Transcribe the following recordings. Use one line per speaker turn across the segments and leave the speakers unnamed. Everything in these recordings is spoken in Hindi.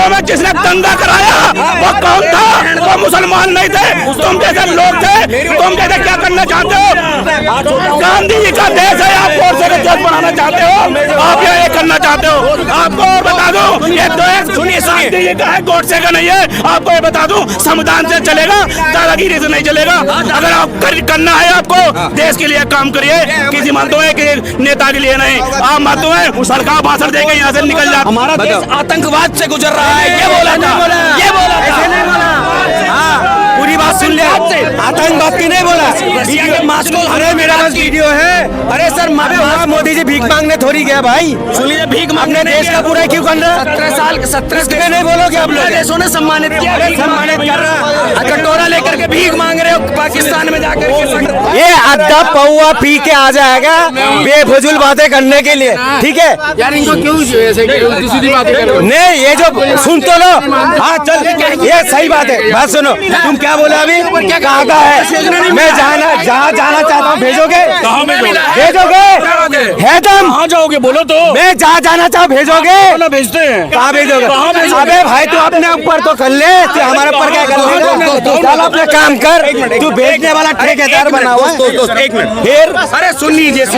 हिंदुओं में जिसने दंगा कराया वो कौन था? वो मुसलमान नहीं थे, तुम जैसे लोग थे। तुम जैसे क्या करना चाहते हो? गांधी जी का देश है, आप गोडसे का देश बनाना चाहते हो? आप यहाँ ये करना चाहते हो? आपको और बता दूं, ये देश गांधी जी का है, गोडसे का नहीं है। आपको ये बता दूं, संविधान से चलेगा, दादागिरी से नहीं चलेगा। अगर आप करना है आपको देश के लिए काम करिए, किसी मजदूर के नेता के लिए नहीं। आप मजदूर सरकार भाषण देके यहाँ से निकल जाते।
हमारा देश आतंकवाद से गुजर रहा है, ये बोला था, ये बोला था।
पूरी बात सुन ले, आतंकवाद की नहीं बोला। अरे मेरा पास वीडियो है। अरे सर वहाँ मोदी जी भीख मांगने थोड़ी गया भाई।
सुनिए, भीख मांगने
देश का पूरा क्यों कर रहा?
17
नहीं बोलोगे आप लोग?
देशों ने सम्मानित किया,
सम्मानित कर रहा।
कटोरा लेकर के भीख मांग रहे हो पाकिस्तान में जाकर।
ये अद्धा पौवा पी के आ जाएगा बेफजूल बातें करने के लिए, ठीक है
यार इनको क्यों ऐसे दूसरी बातें कर रहे हो?
नहीं, ये जो सुन तो लो। हाँ चल, ये सही बात है। बात सुनो, तुम क्या बोला अभी? कहाँ का है? मैं जहाँ जाना चाहता हूँ भेजोगे? भेजोगे है तुम?
कहाँ जाओगे बोलो तो?
मैं जहाँ जाना चाहूँ भेजोगे?
भेजते हैं।
कहाँ भेजोगे? अबे भाई तू अपने ऊपर तो कर ले, तू हमारे ऊपर क्या कर लेगा? चल अपने काम कर, तू भेजने वाला ठेकेदार बना हुआ है।
एक मिनट,
फिर
अरे सुन लीजिए
ठीक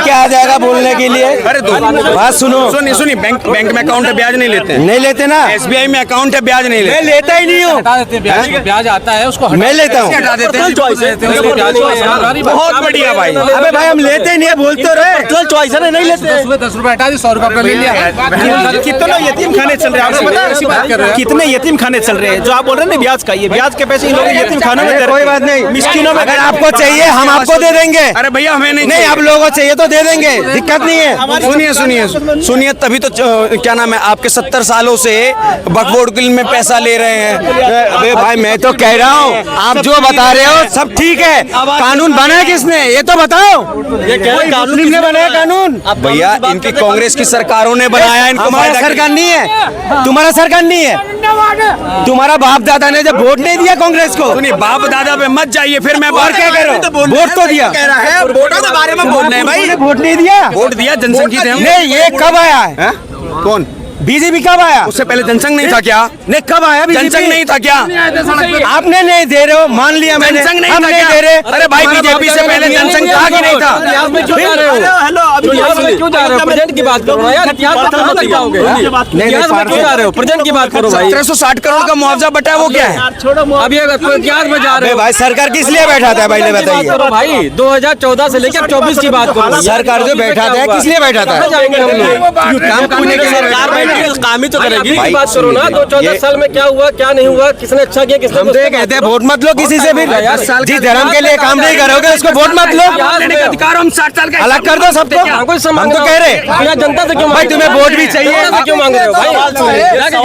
है, आ जाएगा बोलने के लिए।
अरे
बात सुनो,
सुनिए, बैंक में अकाउंट है, ब्याज नहीं लेते हैं।
नहीं लेते ना?
SBI में अकाउंट है, ब्याज नहीं
मैं
लेते।
लेता ही नहीं हूँ।
ब्याज आता है उसको
मैं लेता हूँ।
हटा देते हैं। बहुत बढ़िया भाई।
अबे भाई हम लेते ही नहीं है, बोलते रहे।
चॉइस है, नहीं लेते। 10 रुपए हटा दी, 100 रुपए आपने ले लिया।
कितने यतीम खाने चल रहे हैं आपको पता है? कितने यतीम खाने चल रहे हैं जो आप बोल रहे हैं ना ब्याज का, ये ब्याज के पैसे इन लोग यतीम खानों में दे रहे हैं।
कोई बात नहीं,
मिस्किनों में
अगर आपको चाहिए हम आपको दे देंगे।
अरे भैया हमें
नहीं, आप लोगों को चाहिए तो दे देंगे, दिक्कत नहीं है।
सुनिए, तभी तो क्या नाम है, आपके 70 सालों से वक्फ में पैसा ले रहे हैं।
अबे भाई मैं तो कह रहा हूँ, आप जो बता रहे हो सब ठीक है। कानून बनाया किसने ये तो बताओ? मुस्लिम ने बनाया कानून?
भैया इनकी कांग्रेस की सरकारों ने बनाया, इनको
हमारा सरकार नहीं है, तुम्हारा सरकार नहीं है। तुम्हारा बाप दादा ने जब वोट नहीं दिया कांग्रेस को।
सुनिए, बाप दादा पे मत जाइए, फिर मैं
और क्या कह रहे हो? वोट तो दिया,
वोटों के बारे में बोलना है भाई।
वोट नहीं दिया,
वोट दिया, जनसंख्या थे हम।
नहीं ये कब आया है?
कौन?
बीजेपी कब आया?
उससे पहले जनसंघ नहीं था क्या?
नहीं कब आया बीजेपी?
जनसंघ नहीं था क्या?
आपने नहीं दे रहे हो, मान लिया मैंने।
जनसंघ नहीं
हम
था
नहीं
क्या?
दे रहे।
अरे भाई बीजेपी से पहले जनसंघ था कि नहीं था?
हेलो अभी क्यों जा रहे हो? प्रेजेंट की बात करो यार, इतिहास में कहाँ तक जाओगे? इतिहास में क्यों जा रहे हो? प्रेजेंट की बात करो भाई।
1760 करोड़ का मुआवजा बटा है, वो क्या है?
अभी इतिहास में जा रहे हो
भाई सरकार किस लिए बैठा था पहले बताइए?
भाई 2014 से लेकर 24 की बात करो।
सरकार जो बैठा था किस लिए बैठा था?
जाएंगे हम लोग
काम करने के लिए
सरकार बैठी, काम ही तो करेगी।
भाई,
बात करो ना, 14 साल में क्या हुआ क्या नहीं हुआ, किसने अच्छा किया किसने।
हम तो ये कहते हैं वोट मत लो किसी से भी। जिस धर्म के लिए काम नहीं करोगे उसको वोट मत लो।
अधिकार हम 60 साल का
अलग कर दो सबको। हम तो कह रहे
यहाँ जनता से क्यों
भाई तुम्हें वोट भी चाहिए,
क्यों मांग रहे हो भाई?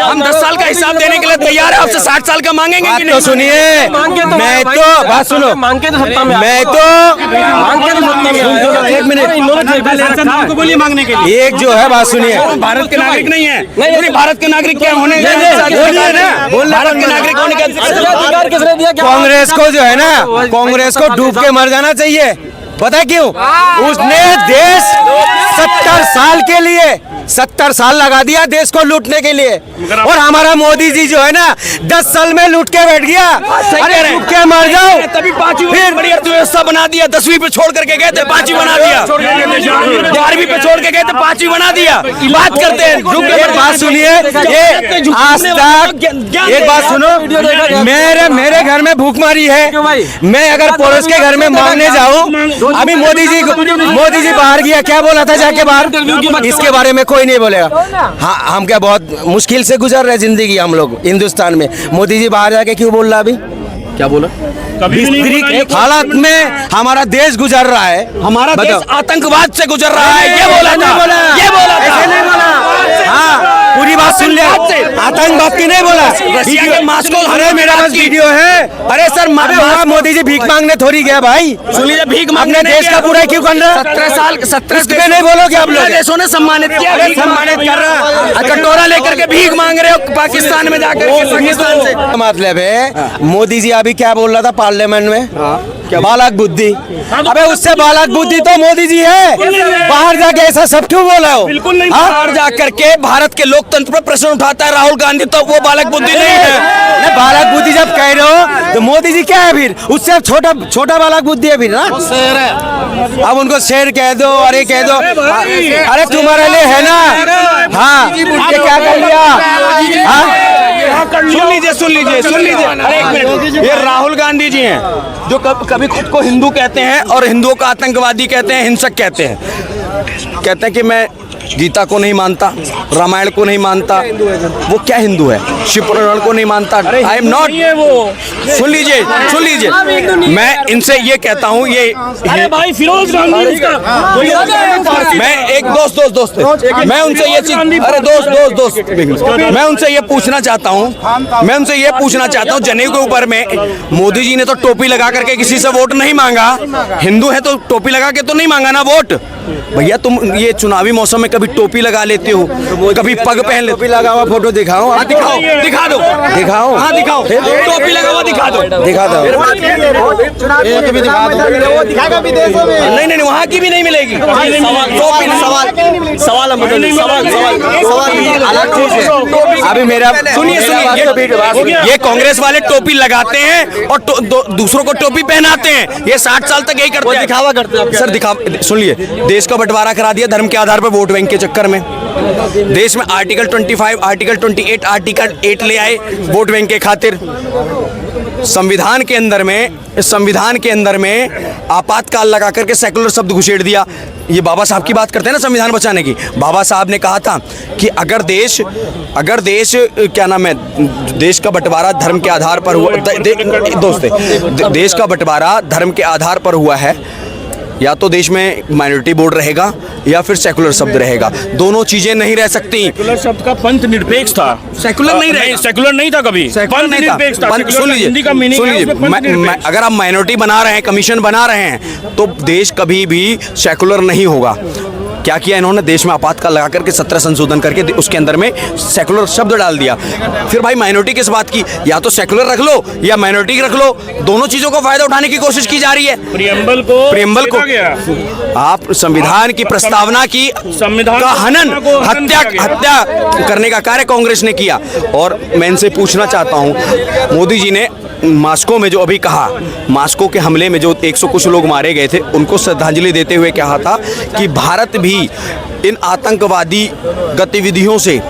हम 10 साल का हिसाब देने के लिए तैयार है, आपसे 60 साल का मांगेंगे
बात
कि
तो
नहीं?
सुनिए। मैं तो बात सुनो,
मांग के तो सत्ता में
मैं तो
मांग के तो सत्ता में
एक मिनट
बोलिए मांगने के लिए।
एक जो है बात सुनिए,
भारत के नागरिक नहीं है, नहीं भारत के नागरिक क्या होने?
बोलिए ना,
भारत के नागरिक होने का
अधिकार किसने दिया?
कांग्रेस को जो है ना, कांग्रेस को डूब के मर जाना चाहिए। पता क्यों? उसने देश 70 साल के लिए 70 साल लगा दिया देश को लूटने के लिए, और हमारा मोदी जी जो है ना 10 साल में लूट के बैठ गया। अरे लूट के मर जाओ।
तभी 5वीं फिर बड़ी अर्थव्यवस्था बना दिया, 10वीं पे छोड़ करके गए थे 5वीं बना दिया, 12वीं पे छोड़ के गए थे 5वीं बना दिया। बात करते हैं,
एक बात सुनिए, ये आज तक एक बात सुनो, मेरे घर में भूखमरी है। मैं अगर पड़ोस के घर में मांगने जाऊं, अभी मोदी जी बाहर गया, क्या बोला था जाके बाहर? इसके बारे में कोई नहीं बोलेगा। हाँ हम क्या बहुत मुश्किल से गुजर रहे जिंदगी हम लोग हिंदुस्तान में। मोदी जी बाहर जाके क्यों बोल रहा? अभी
क्या बोला?
हालात में हमारा देश गुजर रहा है,
हमारा देश आतंकवाद से गुजर रहा है, ये बोला था, ये बोला था।
हाँ पूरी बात सुन ले, आतंकवाद की नहीं बोला। अरे मेरा पास वीडियो है। अरे सर वहाँ मोदी जी भीख मांगने थोड़ी गया भाई।
सुनिए, भीख
अपने देश का पूरा क्यों कर रहा? 17 नहीं बोलोगे आप लोग?
देशों ने सम्मानित किया,
सम्मानित कर रहा।
कटोरा लेकर के भीख मांग रहे हो पाकिस्तान में जाकर, पाकिस्तान से।
मतलब है मोदी जी अभी क्या बोल रहा था पार्लियामेंट में? बालक बुद्धि। अबे उससे बालक बुद्धि तो मोदी जी है। बाहर जाके ऐसा सब क्यों बोला हो?
बिल्कुल नहीं। बाहर जा करके भारत के लोकतंत्र पर प्रश्न उठाता है राहुल गांधी, तो वो बालक बुद्धि नहीं है।
बालक बुद्धि जब कह रहे हो तो मोदी जी क्या है फिर? उससे छोटा छोटा बालक बुद्धि है फिर ना। अब उनको शेर कह दो, अरे कह दो, अरे तुम्हारे लिए है ना। हाँ, ये क्या कर लिया?
सुन लीजिए। अरे एक मिनट, ये राहुल गांधी जी हैं जो कभी खुद को हिंदू कहते हैं और हिंदुओं को आतंकवादी कहते हैं, हिंसक कहते हैं कि मैं गीता को नहीं मानता, रामायण को नहीं मानता। वो क्या हिंदू है? शिव पुराण को नहीं मानता। I am not. सुन लीजिए, मैं इनसे ये कहता हूँ, ये
अरे भाई फिरोज गांधी
मैं एक दोस्त मैं उनसे ये चीज, अरे दोस्त मैं उनसे ये पूछना चाहता हूँ, जनेऊ के ऊपर में मोदी जी ने तो टोपी लगा करके किसी से वोट नहीं मांगा। हिंदू है तो टोपी लगा के तो नहीं मांगा ना वोट। भैया तुम ये चुनावी मौसम में कभी टोपी लगा लेते हो, कभी पग पहन लेते।
टोपी लगा हुआ फोटो दिखाओ।
दिखा दो। हाँ दिखाओ, टोपी लगा हुआ दिखा दो। नहीं, वहाँ की भी नहीं मिलेगी।
सवाल
अभी मेरा
सुनिए, ये कांग्रेस वाले टोपी लगाते हैं और दूसरों को टोपी पहनाते हैं। ये 60 साल तक यही करते हैं,
दिखावा करते हैं।
सर सुन लिए, देश का बंटवारा करा दिया धर्म के आधार पर वोट बैंक के चक्कर में। देश में आर्टिकल 25, आर्टिकल 28, आर्टिकल 8 ले आए वोट बैंक के खातिर। संविधान के अंदर में आपातकाल लगा करके सेकुलर शब्द घुसेड़ दिया। ये बाबा साहब की बात करते हैं ना संविधान बचाने की। बाबा साहब ने कहा था कि अगर देश क्या नाम है, देश का बंटवारा धर्म के आधार पर हुआ, देश का बंटवारा धर्म के आधार पर हुआ है, या तो देश में माइनॉरिटी बोर्ड रहेगा या फिर सेकुलर शब्द रहेगा। दोनों चीजें नहीं रह सकती।
सेकुलर शब्द का पंथ निरपेक्ष था।
सेकुलर नहीं रहे,
सेकुलर नहीं था कभी, पंथ निरपेक्ष था।
सुन लीजिए, अगर आप माइनॉरिटी बना रहे हैं, कमीशन बना रहे हैं, तो देश कभी भी सेकुलर नहीं होगा। क्या किया इन्होंने? देश में आपातकाल लगा करके 17 संशोधन करके उसके अंदर में सेकुलर शब्द डाल दिया। फिर भाई माइनॉरिटी किस बात की? या तो सेकुलर रख लो या माइनॉरिटी रख लो। दोनों चीजों का फायदा उठाने की कोशिश की जा रही है।
प्रियम्बल को
आप संविधान की प्रस्तावना की का हनन, हत्या करने का कार्य कांग्रेस ने किया। और मैं इनसे पूछना चाहता हूं, मोदी जी ने मास्को में जो अभी कहा, मास्को के हमले में जो 100 कुछ लोग मारे गए थे, उनको श्रद्धांजलि देते हुए कहा था कि भारत भी इन आतंकवादी गतिविधियों से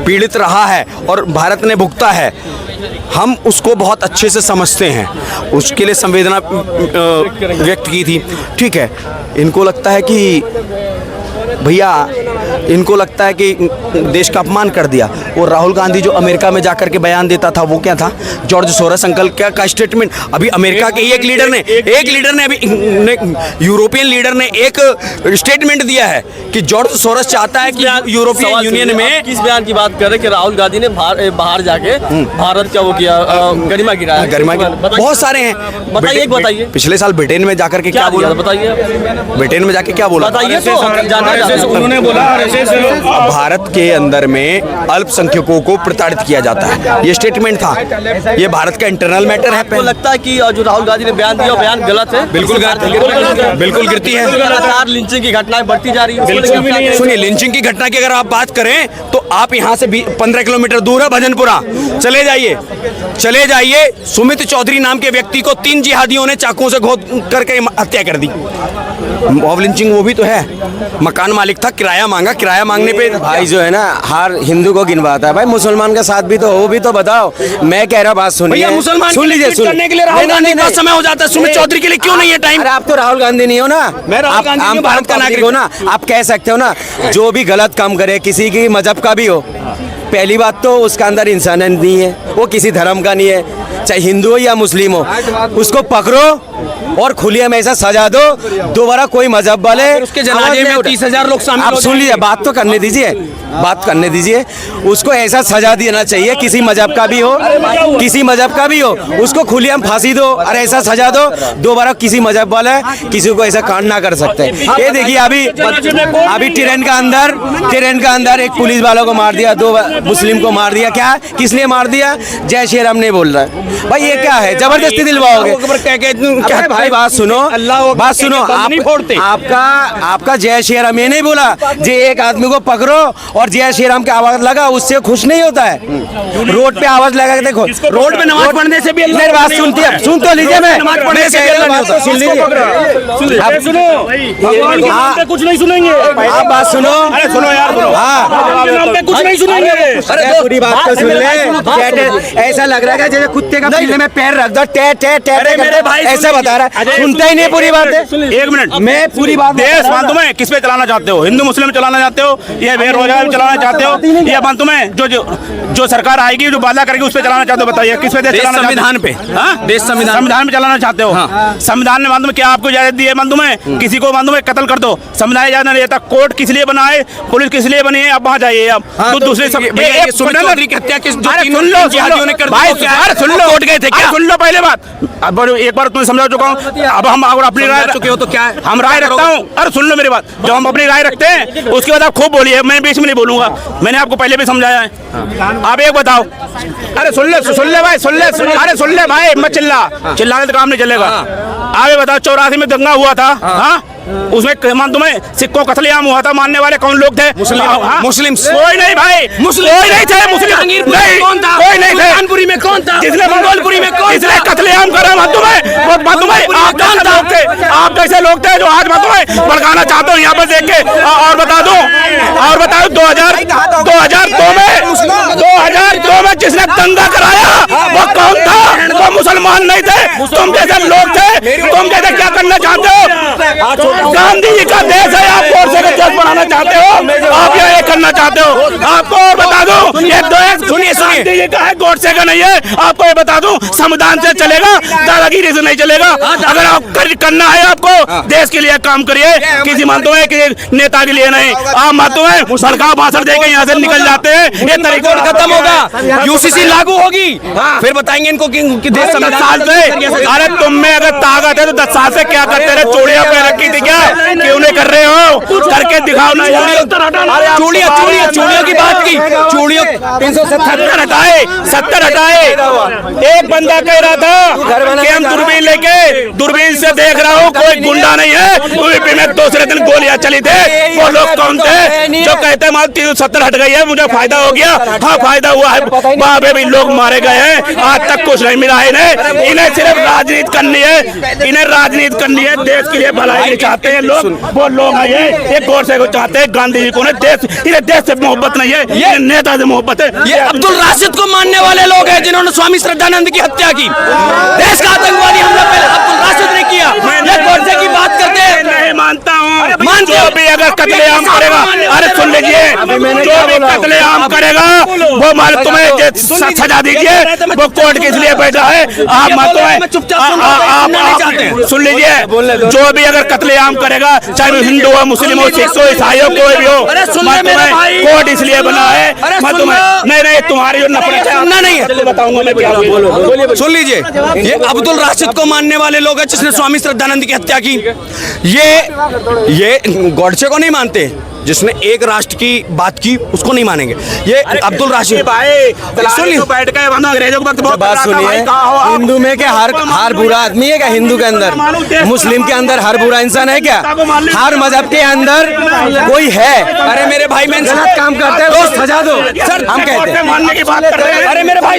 पीड़ित रहा है और भारत ने भुगता है। हम उसको बहुत अच्छे से समझते हैं, उसके लिए संवेदना व्यक्त की थी। ठीक है, इनको लगता है कि भैया, इनको लगता है कि देश का अपमान कर दिया। और राहुल गांधी जो अमेरिका में जाकर के बयान देता था, वो क्या था? जॉर्ज सोरस अंकल का स्टेटमेंट। अभी अमेरिका के ही एक लीडर ने अभी यूरोपियन लीडर ने एक स्टेटमेंट दिया है कि जॉर्ज सोरस चाहता है कि यूरोपियन यूनियन में।
किस बयान की बात कर रहे हैं कि राहुल गांधी ने बाहर जाके भारत का वो किया, गरिमा गिराया?
गरिमा बहुत सारे हैं।
बताइए।
पिछले साल ब्रिटेन में जाकर के क्या बोला?
बताइए।
ब्रिटेन में जाके क्या बोला?
उन्होंने बोला
भारत के अंदर में अल्पसंख्यकों को प्रताड़ित किया जाता है। ये स्टेटमेंट था। ये भारत का इंटरनल मैटर है।
आपको लगता है कि जो राहुल गांधी ने बयान दिया, बयान गलत है?
बिल्कुल गिरती है।
लगातार लिंचिंग की घटनाएं बढ़ती जा रही है।
सुनिए, लिंचिंग की घटना की अगर आप बात करें तो आप यहाँ से 15 किलोमीटर दूर है भजनपुरा, चले जाइए। सुमित चौधरी नाम के व्यक्ति को 3 जिहादियों ने चाकुओं से घोद करके हत्या कर दी। मॉब लिंचिंग वो भी तो है। मकान मालिक था, किराया मांगने पे
भाई जो है ना, हर हिंदू को गिनवाता है। भाई मुसलमान का साथ भी तो हो, भी तो बताओ। मैं कह रहा, बात सुनिए।
मुसलमान
सुन लीजिए,
करने के लिए राहुल गांधी का समय हो जाता है, सुमित चौधरी के लिए क्यों नहीं है टाइम?
अरे आप तो राहुल गांधी नहीं हो ना,
मैं राहुल गांधी
आप भारत का नागरिक हो ना। आप कह सकते हो ना, जो भी गलत काम करे, किसी की मजहब का भी हो, पहली बात तो उसका अंदर इंसानियत नहीं है, वो किसी धर्म का नहीं है, चाहे हिंदू हो या मुस्लिम हो, उसको पकड़ो और खुलेआम ऐसा सजा दो, दोबारा कोई मजहब वाले
उसके जनाजे में 30,000 लोग शामिल।
आप सुन लीजिए, बात तो करने दीजिए, उसको ऐसा सजा देना चाहिए, किसी मजहब का भी हो, उसको खुलेआम फांसी दो और ऐसा सजा दो, दोबारा किसी मजहब वाला किसी को ऐसा कांड ना कर सकते। ये देखिए, अभी ट्रेन का अंदर एक पुलिस वालों को मार दिया, 2 मुस्लिम को मार दिया। क्या, किस लिए मार दिया? जय श्री राम नहीं बोल रहा है। भाई ये क्या है, जबरदस्ती दिलवाओगे? भाई बात सुनो, आपका जय श्री राम ये नहीं बोला, जे एक आदमी को पकड़ो और जय श्री राम की आवाज लगा, उससे खुश नहीं होता है। रोड पे आवाज लगा के देखो, रोड पे नमाज पढ़ने से भी मेरी बात सुन तो लीजिए, मैं सुन लीजिए, आप सुनो,
कुछ नहीं सुनेंगे।
आप बात सुनो,
अरे सुनो यार,
हाँ
कुछ नहीं सुनेंगे।
अरे पूरी बात तो सुन ले। ऐसा लग रहा है जैसे कुत्ते का पीले में पैर रख दो, टे टे टे ऐसा बता रहा है, सुनता ही नहीं पूरी बात है।
एक मिनट,
मैं पूरी बात
देश मान तुम्हें किस पे चलाना चाहते हो? हिंदू मुस्लिम चलाना चाहते हो या बेरोजगार चलाना चाहते हो, या मान तुम्हें जो सरकार आएगी जो वादा करेगी उस पे चलाना चाहते हो? बताइए किस पे देश चलाना?
संविधान पे,
देश संविधान में चलाना चाहते हो? संविधान ने मान तुम्हें क्या आपको इजाजत दी है? मान तुम्हें किसी को मान तुम्हें कत्ल कर दो, संविधान इजाजत नहीं देता। कोर्ट किस लिए बना है? पुलिस किस लिए बनी है? आप वहाँ जाइए, आप तो दूसरे
सुमित चौधरी की हत्या किस
सुन लो कोर्ट गए थे क्या? सुन लो पहले बात, अब एक बार तुम्हें समझा चुका हूँ, अब हम अगर अपनी राय
चुके हो तो क्या है?
हम राय रखता हूँ। अरे सुन लो मेरी बात, जब हम अपनी राय रखते हैं उसके बाद आप खूब बोलिए, मैं बीच में नहीं बोलूंगा, मैंने आपको पहले भी समझाया है। आप एक बताओ, अरे सुन ले भाई, अरे सुन ले भाई, मत चिल्लाने से काम नहीं चलेगा। आप ये बताओ 84 में दंगा हुआ था, हाँ उसमें मान तुम्हें सिक्कों कत्लेआम हुआ था, मानने वाले कौन लोग थे?
मुस्लिम।
कोई नहीं भाई, कोई नहीं थे मुस्लिम, कोई नहीं थे।
कानपुरी में कौन था?
जिसने मंगोलपुरी में कौन जिसने कत्लेआम करा मान तुम्हें आप कैसे लोग थे जो आज मान तुम्हें भड़काना चाहते हो यहाँ पर देख के? और बता दो 2002 में जिसने दंगा कराया वो कौन था? वो मुसलमान नहीं थे, तुम जैसे लोग थे। तुम जैसे क्या करना चाहते हो? गांधी जी का देश है, आप गोडसे का देश बनाना चाहते हो? आप यहाँ ये करना चाहते हो? आपको और बता दूं, ये देश सुनिए गांधी जी का है, गोडसे का नहीं है। आपको ये बता दूं, संविधान से चलेगा, दादागिरी से नहीं चलेगा। अगर आप करना है आपको देश के लिए काम करिए, किसी मानते हैं कि नेता के लिए नहीं। आप मानते हैं भड़काऊ भाषण देके यहाँ से निकल जाते हैं, ये तरीका
खत्म होगा, यूसीसी लागू होगी, फिर बताएंगे इनको कि देश
10 साल से। अरे तुम में अगर ताकत है तो 10 साल से क्या करते रहे? चूड़ियां पे रखी थी क्या? क्यों नहीं कर रहे हो? करके दिखाओ ना।
चूड़ियों की बात की, चूड़ियों
70 हटाए। एक बंदा कह रहा था कि हम दूरबीन से देख रहा हूँ, कोई गुंडा नहीं है। यूपी में दूसरे दिन गोलियां चली थे, वो लोग कौन थे जो कहते हैं 370 हट गई है, मुझे फायदा हो गया? हाँ फायदा हुआ है, वहाँ पे भी लोग मारे गए हैं, आज तक कुछ नहीं मिला है इन्हें सिर्फ राजनीति करनी है, देश के लिए भलाई चाहते हैं लोग। वो लोग हैं ये गोडसे को चाहते हैं, गांधी जी को नहीं। इन्हें देश से मोहब्बत नहीं है, ये नेता से मोहब्बत है।
ये अब्दुल राशिद को मानने वाले लोग हैं जिन्होंने स्वामी श्रद्धानंद की हत्या की। देश का आतंकवादी हमला पहले अब्दुल राशिद ने किया। ये गोडसे की बात करते हैं,
नहीं मानता हूँ। जो भी अगर कत्लेआम करेगा, अरे सुन लीजिए, जो भी कत्लेआम करेगा वो मान तुम्हें सजा दीजिए, वो कोर्ट के इसलिए बैठा है। आप सुन लीजिए, जो भी अगर कत्लेआम करेगा, चाहे वो हिंदू हो, मुस्लिम हो, सिख हो, ईसाई हो, कोई भी हो, कोर्ट इसलिए बना है। नहीं तुम्हारी जो नफरत है नहीं है, बताऊंगा मैं क्या।
सुन लीजिए, ये अब्दुल राशिद को मानने वाले लोग हैं जिसने स्वामी श्रद्धानंद की हत्या की। ये गोडसे को नहीं मानते, जिसने एक राष्ट्र की बात की उसको नहीं मानेंगे। ये अब्दुल राशिद
बैठ के अंग्रेजों के वक्त
बात सुनिए, हिंदू में क्या हर बुरा आदमी है क्या? हिंदू के अंदर, मुस्लिम के अंदर हर बुरा इंसान है क्या? हर मजहब के अंदर कोई है?
अरे मेरे भाई, मैं
गलत काम करते हैं तो सजा दो, हम कहते हैं।
मानने की बात कर रहे हैं।
अरे मेरे भाई